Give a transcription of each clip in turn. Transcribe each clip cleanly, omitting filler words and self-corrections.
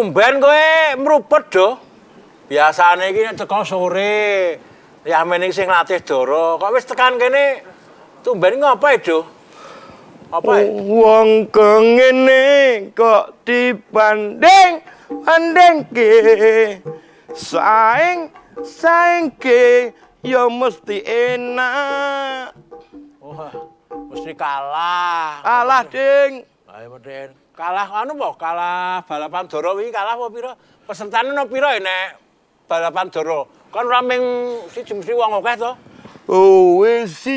tumben kowe mrupet do. Biasane iki nek teko sore, ya men iki sing latih Doro. Kok wis tekan kene tumben ngopo do? Apa? Wong kengene kok dibanding-bandingke. Saing-saingke ya mesti enak. Wah, mesti kalah. Kalah, Ding. Ayo, Den. Kalah anu po? Kalah balapan Doro wingi kalah apa pira? Pesertane no pira nek balapan Doro? Kan ora mung siji mesti wong akeh to. Oh, wis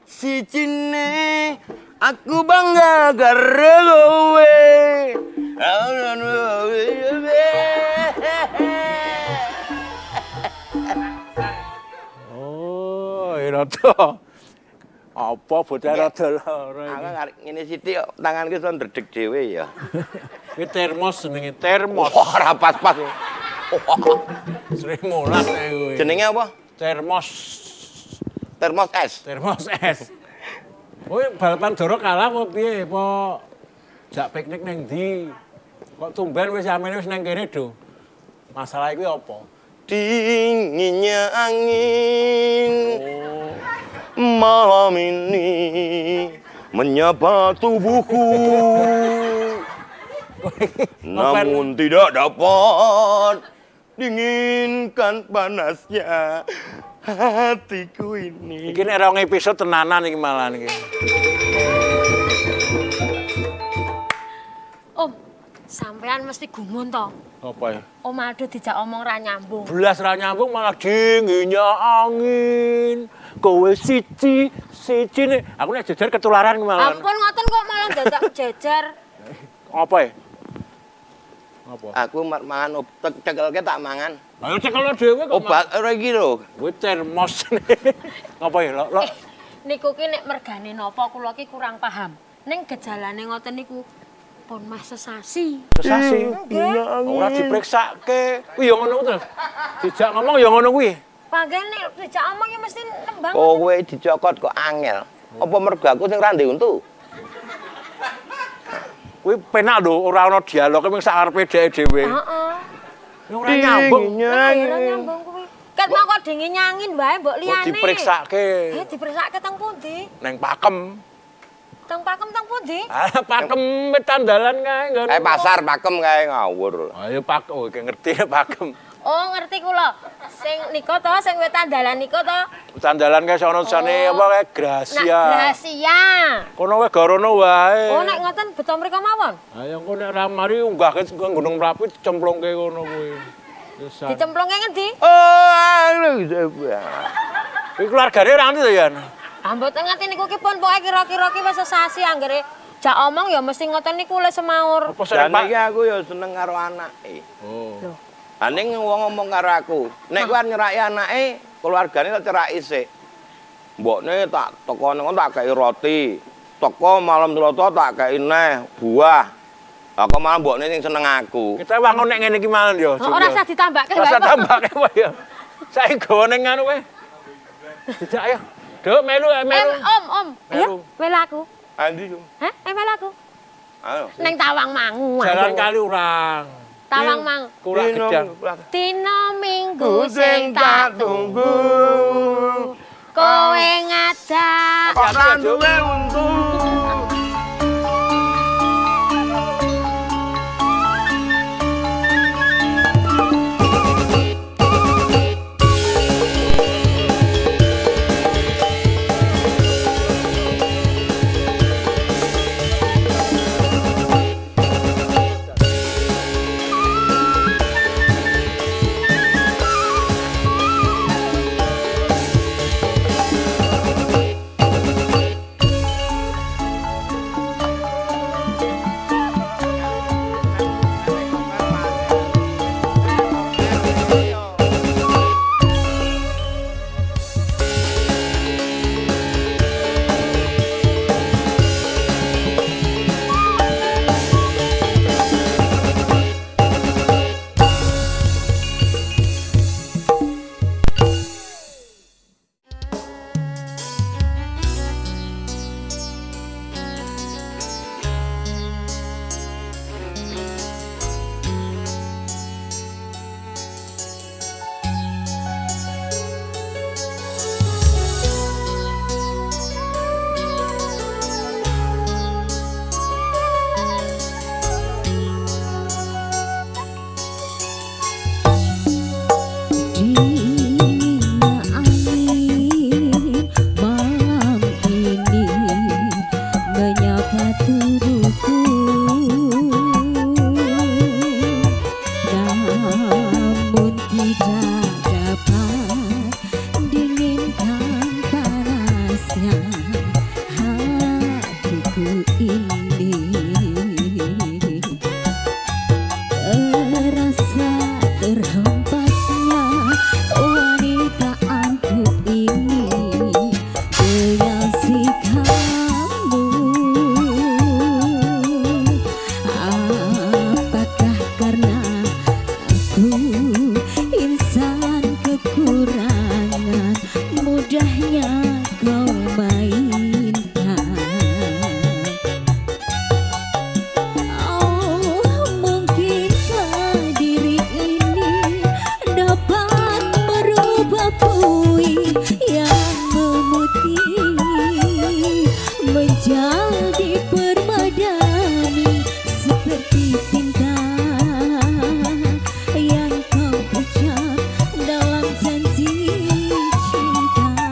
sijine aku bangga karo kowe. Oh, ira to. Apa bocah rada lara iki? Aku arek ngene sithik kok tanganku iso ndredeg dhewe ya. Iki termos jenenge termos. Ora pas-pas. Sering mulak kowe. Jenenge apa? Termos. Termos es. Termos es. Kowe balapan Doro kalah apa piye? Apa jak piknik ning ndi? Kok tumben wis amene wis nang kene do. Masalah iki apa? Dinginnya angin malam ini menyapa tubuhku. Namun tidak dapat dinginkan panasnya hatiku ini. Iki nek rong episode tenanan iki malah iki. Om, sampean mesti gumun to. Apa ya? Om Aldo dijak omong ra nyambung. Belas ra nyambung malah dinginnya angin. Kowe siji nih. Aku nek jejer ketularan malah. Ampun ngoten kok malah dadak jejer. Apa ya? Apa? Aku mangan cekelke tak mangan. Ayo cekelno dhewe kok. Obat ora iki lho. Kuwi termos. Apa ya, Lok? Niku ki nek mergane napa kula ki kurang paham. Ning gejalane ngoten niku pun meh sesasi. Sesasi. Ora dipriksake. Kuwi ya ngono terus. Dijak ngomong ya ngono kuwi. Panggene nek dijak omong ya mesti nembang. Kowe dicokot kok angel. Apa mergo aku sing ra ndek untu? Kuwi penak lho, ora ana dialog mung sak arepe dhewe. Heeh. Ora nyambung. Ora nyambung kuwi. Ket mongko dingin nyangin wae mbok liyane. Kok dipriksake. Dipriksake teng pundi? Neng Pakem. Teng Pakem teng pundi? Ah, Pakem tandalan kae ngono. Pasar Pakem kae ngawur. Ayo Pak, oh iki ngerti ya Pakem. Oh, ngerti kula. Sing nika to, sing wetan dalan nika to. Tandalan kae sono sane apa kae Gracia. Nak Gracia. Kono wae garono wae. Oh, nek ngoten beto mriko mawon. Ayo engko nek ra mari unggah ke Gunung Merapi dicemplungke kono kuwi. Dicemplungke ngendi? Oh, Kuwi keluargane ora ngerti to ya. Ah mboten ngerti niku ki pun pokoke kira-kira ki wis sesasi anggere jak omong ya mesti ngoten niku le semaur. Apa sering Pak? Iki aku ya seneng karo anake. Oh. Lho. Aning wong ngomong karo aku, nek kuwi nyeraki anake, keluargane tak ceraki sik. Mbokne tak teko nang tak kei roti. Teko malam Selasa tak kei neh buah. Aku malah mbokne sing seneng aku. Kita wangun nek ngene iki malah ya. Ora usah ditambahke wae. Ora usah tambahke wae ya. Saiki gowo ning anu kowe. Dijak ayo. Duk melu melu. Om. Ayo, melu aku. Andi. Hah? Melu aku. Ayo. Ning Tawangmangu. Jalan kali urang. Tawangmangu. Kula gedang. Dina Minggu sing tak tunggu. Kowe ngajak Kok ra duwe untu. tidak dapat dinginkan panasnya hatiku ini. Terasa terhempasnya wanita angkuh ini dengan sikapmu. Apakah karena aku insan kekurangan, mudahnya kau mainkan? Oh, mungkinkah diri ini dapat merubah puing yang memutih menjadi permadani seperti cinta yang kau ucap dalam janji cinta.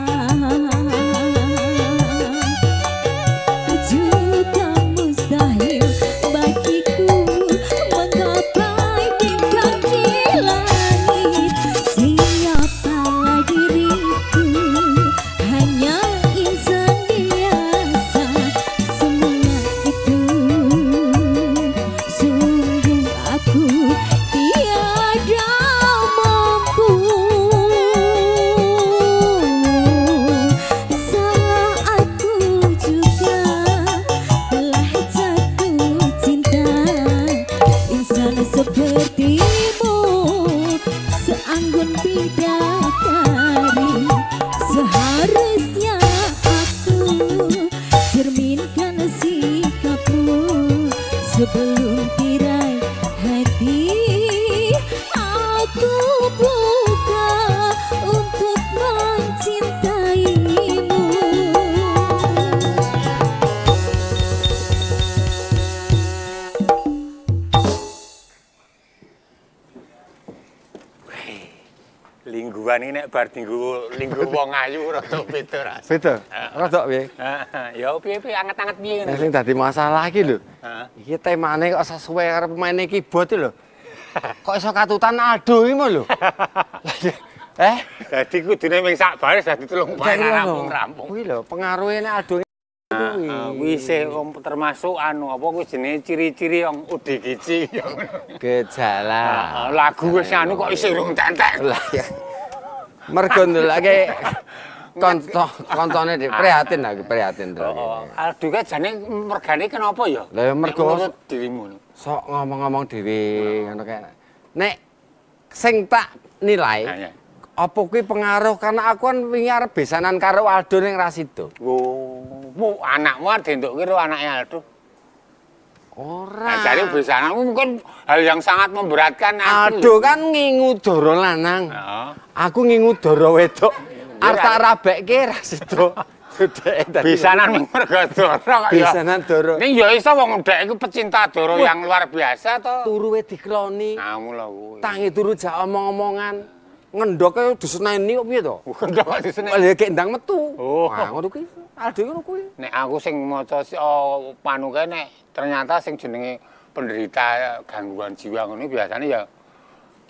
Juga mustahil bagiku menggapai bintang di langit. Siapalah diriku, hanya insan biasa. Semua itu sungguh aku tiada mampu. Saatku juga telah jatuh cinta. Insan sepertimu seanggun bidadari, seharusnya aku cerminkan sikapmu sebelum tirai hati aku buka untuk mencintaimu. Lingguan ini nek bar linggu wong ayu rada beda ras. Beda. Rodok piye? Ya piye-piye anget-anget piye Nah, ngene. sing dadi masalah iki lho. Heeh. Iki temane kok sesuai karo pemaine keyboard lho. Kok iso katutan Aldo iki lho. Dadi kudune ming sak baris dadi telung baris rampung-rampung. Kuwi lho pengaruhe nek Aldo kuwi. Kuwi sih termasuk anu apa kuwi jenenge ciri-ciri yang UDGC. Gejala. Lagu wis anu kok isih urung entek. Lah ya. Mergo ndelake kontone prihatin aku, prihatin to. Aldo ka jane mergane kenapa ya? Lah ya mergo menurut dirimu. sok ngomong-ngomong dhewe ngono kae. Nek sing tak nilai Ya. apa kuwi pengaruh karena aku kan wingi arep besanan karo Aldo ning Rasido. Oh, anakmu dentukke karo anake Aldo. Ora. Nah, jadi besananmu mungkin hal yang sangat memberatkan aku. Aldo kan ngingu dara lanang. Heeh. Aku ngingu dara wedok. Arep tak rabekke Rasido. Besanan ming mergo dara kok ya. Besanan dara. Ning ya iso wong ndek iku pecinta dara yang luar biasa to. Turuwe dikloni. Kamu lho kuwi. Tangi turu jak omong-omongan. Ngendoke diseneni kok piye to? Ngendok kok disene. Lah kek ndang metu. Oh. Nah, ngono kuwi. Aldo ngono kuwi. Nek aku sing maca panuke nek ternyata sing jenenge penderita gangguan jiwa ngono biasanya ya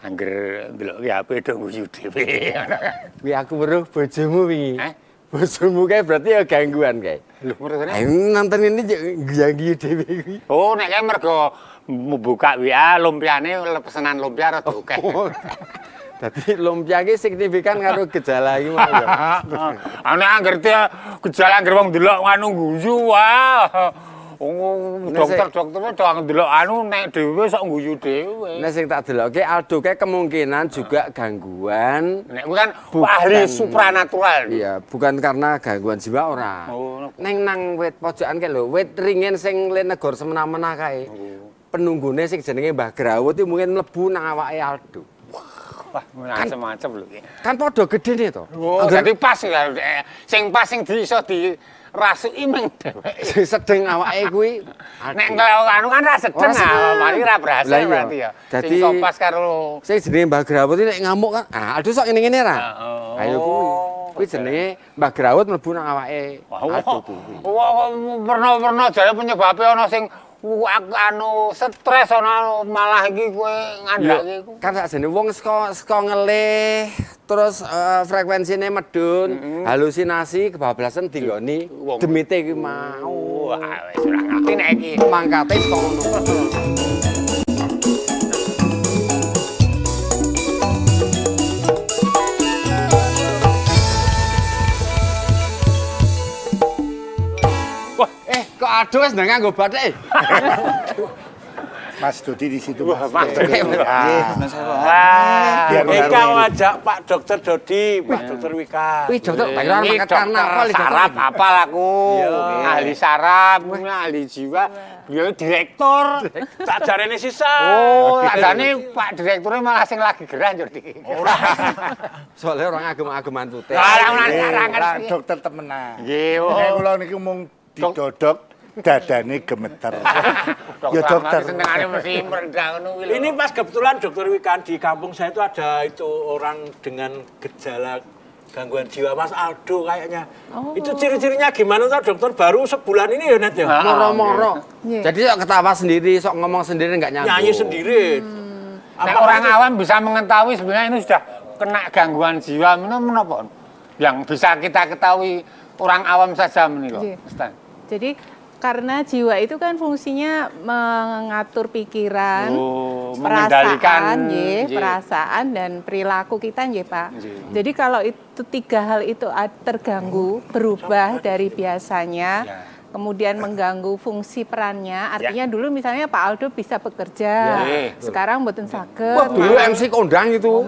angger ndelok HP do guyu dhewe. Kuwi aku weruh bojomu wingi. Hah? Bojomu kae berarti ya gangguan kae. Lho menurutane? Ayo nonton ini ganggu dhewe kuwi. Oh, nek kae mergo membuka WA lumpiane pesanan lumpia rada akeh. Dadi lumpia ki signifikan karo gejala iki mau ya. Ane angger gejala angger wong ndelok anu guyu wah. Dokter-dokter do ndelok anu nek dhewe sok guyu dhewe. Nek sing tak delokke Aldo kae kemungkinan juga gangguan. Nek kuwi kan ahli supranatural. Iya, bukan karena gangguan jiwa ora. Oh. Neng nang wit pojokan kae lho, wit ringin sing le negor semena-mena kae. Penunggune sing jenenge Mbah Grawut iki mungkin mlebu nang awake Aldo. Wah, macam-macam lho iki. Kan padha gedene to. Oh, jadi pas ya. Sing pas sing iso dirasuki meng dheweke. Sing sedeng awake kuwi. Nek anu kan ra sedeng, mari ra berhasil Lah iya. berarti ya. Dadi Sing iso pas karo sing jenenge Mbah Grawut iki nek ngamuk kan, Aldo sok ngene-ngene ra. Heeh. Ayo kuwi. Kuwi jenenge Mbah Grawut mlebu nang awake Aldo kuwi. Wah, pernah jare penyebabe ana sing anu stres ana malah iki kowe ngandhake iku. Kan sakjane wong saka ngelih terus frekuensine medun, halusinasi kebablasan dinggoni demite iki mau. Wah, wis ora ngerti nek iki. Mangkate saka ngono. Kok aduh wis ndang nganggo bathik. Mas Dodi di situ. Wah, Mas. Wah, Wika ngajak Pak Dokter Dodi, Pak Dokter Wika. Wih, dokter, tak kira mangkat karnaval iki. Saraf apal aku. Ahli saraf, ahli jiwa. Beliau direktur. Tak jarene sisa. Oh, adane Pak direkturnya malah sing lagi gerah Jordi. Ora. Soalnya orang agem-ageman putih. Lah dokter temenan. Nggih. Nek kula niki mung didodok dadane gemeter. Ya dokter. Senengane mesti merendah ngono kuwi lho. Ini pas kebetulan Dokter Wika di kampung saya itu ada itu orang dengan gejala gangguan jiwa, Mas Aldo kayaknya. Itu ciri-cirinya gimana tuh dokter? Baru sebulan ini ya Net ya? Moro-moro. Jadi sok ketawa sendiri, sok ngomong sendiri nggak nyambung. Nyanyi sendiri. Nek orang awam bisa mengetahui sebenarnya ini sudah kena gangguan jiwa menapa? Yang bisa kita ketahui orang awam saja meniko. Ustaz. Jadi karena jiwa itu kan fungsinya mengatur pikiran, mengendalikan perasaan dan perilaku kita, Pak. Jadi kalau itu 3 hal itu terganggu, berubah dari biasanya, kemudian mengganggu fungsi perannya. Artinya dulu misalnya Pak Aldo bisa bekerja, sekarang mboten saged. Wah, dulu MC kondang itu.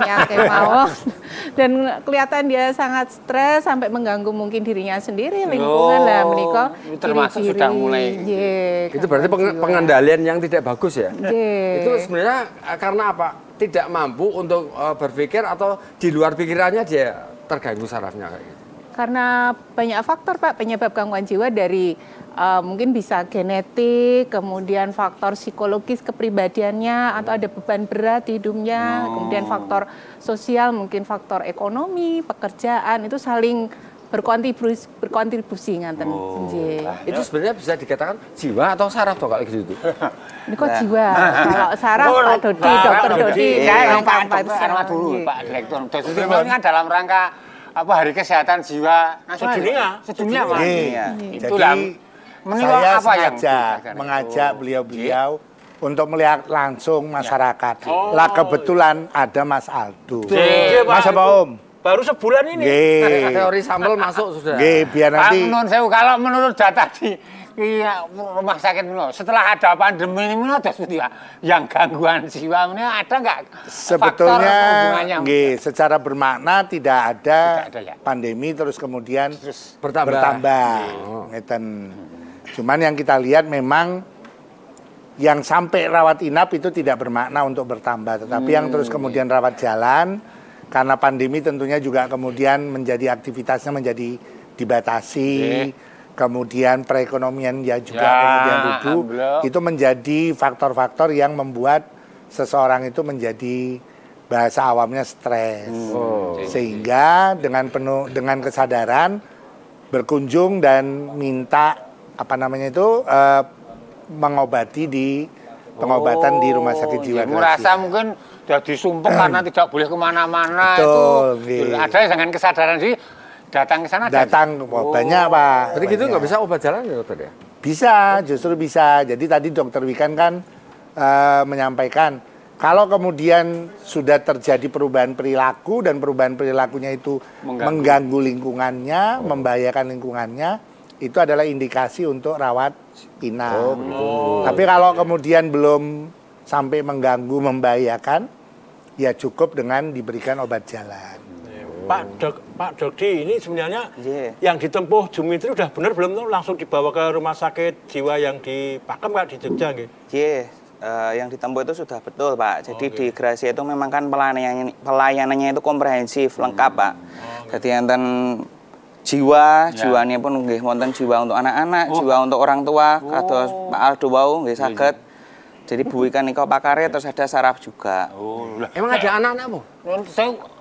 Dan kelihatan dia sangat stres sampai mengganggu mungkin dirinya sendiri, lingkungan lah menika. Termasuk sudah mulai. Itu berarti pengendalian yang tidak bagus ya? Itu sebenarnya karena apa? Tidak mampu untuk berpikir atau di luar pikirannya dia terganggu sarafnya kayak gitu. Karena banyak faktor Pak penyebab gangguan jiwa dari mungkin bisa genetik, kemudian faktor psikologis kepribadiannya atau ada beban berat di hidupnya, kemudian faktor sosial mungkin faktor ekonomi, pekerjaan itu saling berkontribusi ngaten. Itu sebenarnya bisa dikatakan jiwa atau saraf toh kalau gitu. Ini kok jiwa. Kalau saraf Pak Dodi, Dokter Dodi. Saya Pak dulu Pak Direktur. Jadi ini dalam rangka apa hari kesehatan jiwa sedunia. Itulah saya sengaja mengajak beliau-beliau untuk melihat langsung masyarakat. Lah kebetulan ada Mas Aldo. Mas apa Om? Baru sebulan ini. Teori sampel masuk sudah. Biar nanti. Kalau menurut data di rumah sakit setelah ada pandemi ini ada yang gangguan jiwa ini ada nggak? Sebetulnya secara bermakna tidak ada pandemi terus kemudian bertambah. Cuman yang kita lihat memang yang sampai rawat inap itu tidak bermakna untuk bertambah, tetapi yang terus kemudian rawat jalan karena pandemi tentunya juga kemudian menjadi aktivitasnya menjadi dibatasi. Kemudian perekonomian ya juga kemudian rubuh, itu menjadi faktor-faktor yang membuat seseorang itu menjadi bahasa awamnya stres. Sehingga dengan kesadaran berkunjung dan minta mengobati di pengobatan di rumah sakit jiwa Gracia. Merasa mungkin jadi sumpah karena tidak boleh kemana-mana itu. Ada dengan kesadaran sih. Datang ke sana? Banyak Pak. Jadi gitu nggak bisa obat jalan ya dokter ya? Bisa, justru bisa. Jadi tadi Dokter Wikan kan menyampaikan, kalau kemudian sudah terjadi perubahan perilaku dan perubahan perilakunya itu mengganggu lingkungannya, membahayakan lingkungannya, itu adalah indikasi untuk rawat inap. Tapi kalau kemudian belum sampai mengganggu, membahayakan, ya cukup dengan diberikan obat jalan. Pak Dodi, ini sebenarnya yang ditempuh Jumitri udah benar belum tuh langsung dibawa ke rumah sakit jiwa yang di Pakem Pak di Jogja nggih? Yang ditempuh itu sudah betul Pak. Jadi di Gracia itu memang kan pelayanannya itu komprehensif, lengkap Pak. Jadi enten jiwanya pun nggih wonten jiwa untuk anak-anak, jiwa untuk orang tua, kados Pak Aldo wau nggih saged. Jadi Bu Wikan niko pakare terus ada saraf juga. Emang ada anak-anak Bu?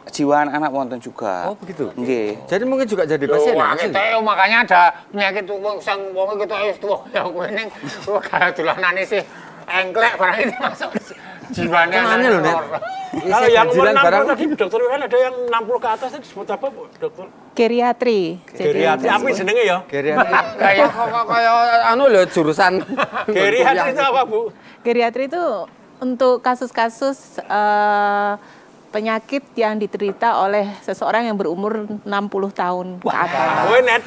kejiwaan anak wonten juga. Oh begitu. Nggih. Jadi mungkin juga jadi pasien ya. Makanya ada penyakit sang wong kita wis tuwa ya kowe ning gak dolanane sih engklek barang ini masuk jiwanya. Aneh loh, Nek. Kalau yang umur 60 tadi dokter kan ada yang 60 ke atas itu disebut apa, Bu, dokter? Geriatri. Geriatri apa jenenge ya? Geriatri. Kayak anu lho jurusan. Geriatri itu apa, Bu? Geriatri itu untuk kasus-kasus penyakit yang diterita oleh seseorang yang berumur 60 tahun ke atas. Kowe net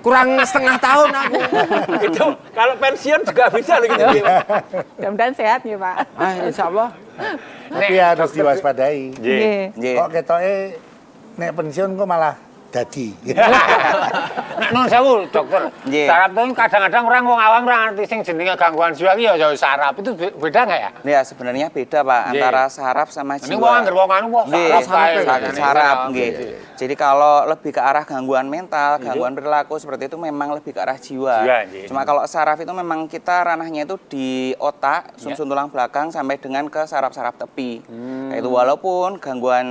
Kurang setengah tahun aku. Itu kalau pensiun juga bisa gitu. Mudah-mudahan sehat ya, Pak. Insya Allah. Tapi harus diwaspadai. Nggih. Kok ketoke nek pensiun kok malah dadi. Nek nun sewu, dokter. Saraf itu kadang-kadang orang wong awam ora ngerti sing jenenge gangguan jiwa iki ya saraf. Itu beda enggak ya? Ya sebenarnya beda Pak antara saraf sama jiwa. Ini wong anggere wong anu kok saraf nggih. Jadi kalau lebih ke arah gangguan mental, gangguan perilaku seperti itu memang lebih ke arah jiwa. Cuma kalau saraf itu memang kita ranahnya itu di otak, sumsum tulang belakang sampai dengan ke saraf-saraf tepi. Itu walaupun gangguan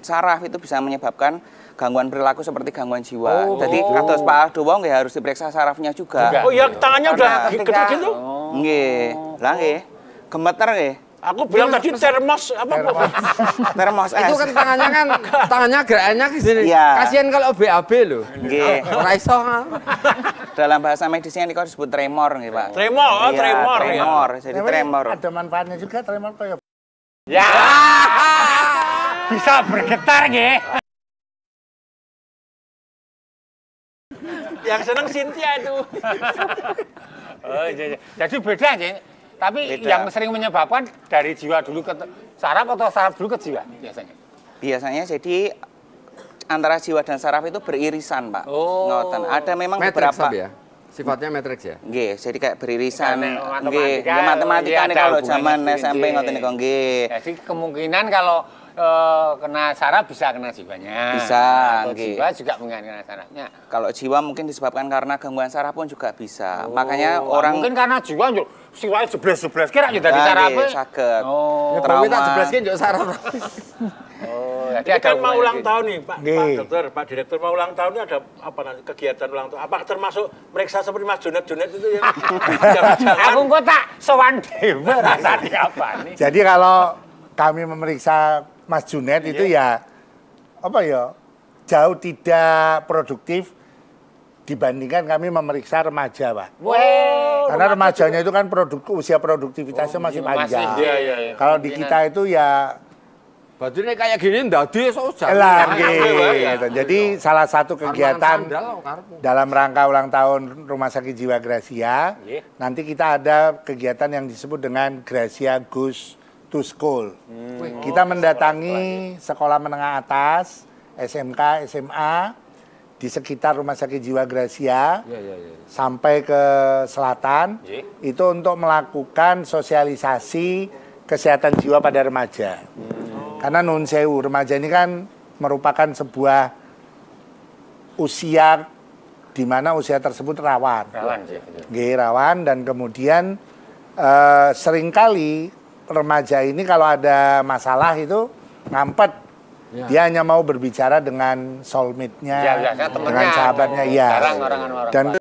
saraf itu bisa menyebabkan gangguan perilaku seperti gangguan jiwa. Jadi kados Pak Aldo nggih harus diperiksa sarafnya juga. Oh iya, tangannya udah gede gitu? Nggih. Lah nggih. Gemeter nggih. Aku bilang tadi termos apa? Termos itu kan tangannya gerakannya ke sini. Kasihan kalau BAB loh. Nggih. Ora iso. Dalam bahasa medisnya ini disebut tremor nggih, Pak. Tremor, tremor. Tremor. Jadi tremor. Ada manfaatnya juga tremor kayak. Ya. Bisa bergetar nggih. Yang seneng Cynthia itu. Oh iya. Jadi beda nggih. Tapi Beda. yang sering menyebabkan dari jiwa dulu ke saraf atau saraf dulu ke jiwa biasanya? Biasanya jadi antara jiwa dan saraf itu beririsan, Pak. Oh. Ngoten. Ada memang Matrix beberapa ya. Sifatnya matriks ya. Nggih, jadi kayak beririsan. Nggih, Ya, matematika nih kalau zaman SMP ngoten niku nggih. Jadi kemungkinan kalau kena saraf bisa kena jiwanya. Bisa, Atau nggih. jiwa juga mungkin kena sarafnya. Kalau jiwa mungkin disebabkan karena gangguan saraf pun juga bisa. Makanya orang mungkin karena jiwa yo siwae jebles-jebles kira yo dadi sarafnya. saged. Oh. Ya kalau kita jeblaskin yo saraf. Oh, Jadi kan mau ulang tahun nih, Pak Dokter, Pak Direktur mau ulang tahun ini ada apa nanti kegiatan ulang tahun? Apa termasuk meriksa seperti Mas Junet itu yang Aku kok tak sowan dhewe rasane apa nih? Jadi kalau kami memeriksa Mas Junet itu ya apa ya jauh tidak produktif dibandingkan kami memeriksa remaja, Pak. Karena remajanya itu kan usia produktivitasnya masih panjang. Kalau di kita itu ya bajunya kayak gini ndadi sojak. Gitu. Jadi salah satu kegiatan dalam rangka ulang tahun Rumah Sakit Jiwa Gracia, nanti kita ada kegiatan yang disebut dengan Gracia Goes to School. Kita mendatangi sekolah menengah atas, SMK, SMA, di sekitar Rumah Sakit Jiwa Gracia, sampai ke selatan, itu untuk melakukan sosialisasi kesehatan jiwa pada remaja. Karena nun sewu, remaja ini kan merupakan sebuah usia di mana usia tersebut rawan. Rawan dan kemudian seringkali remaja ini kalau ada masalah itu ngampet. Dia hanya mau berbicara dengan soulmate-nya, dengan sahabatnya. Dan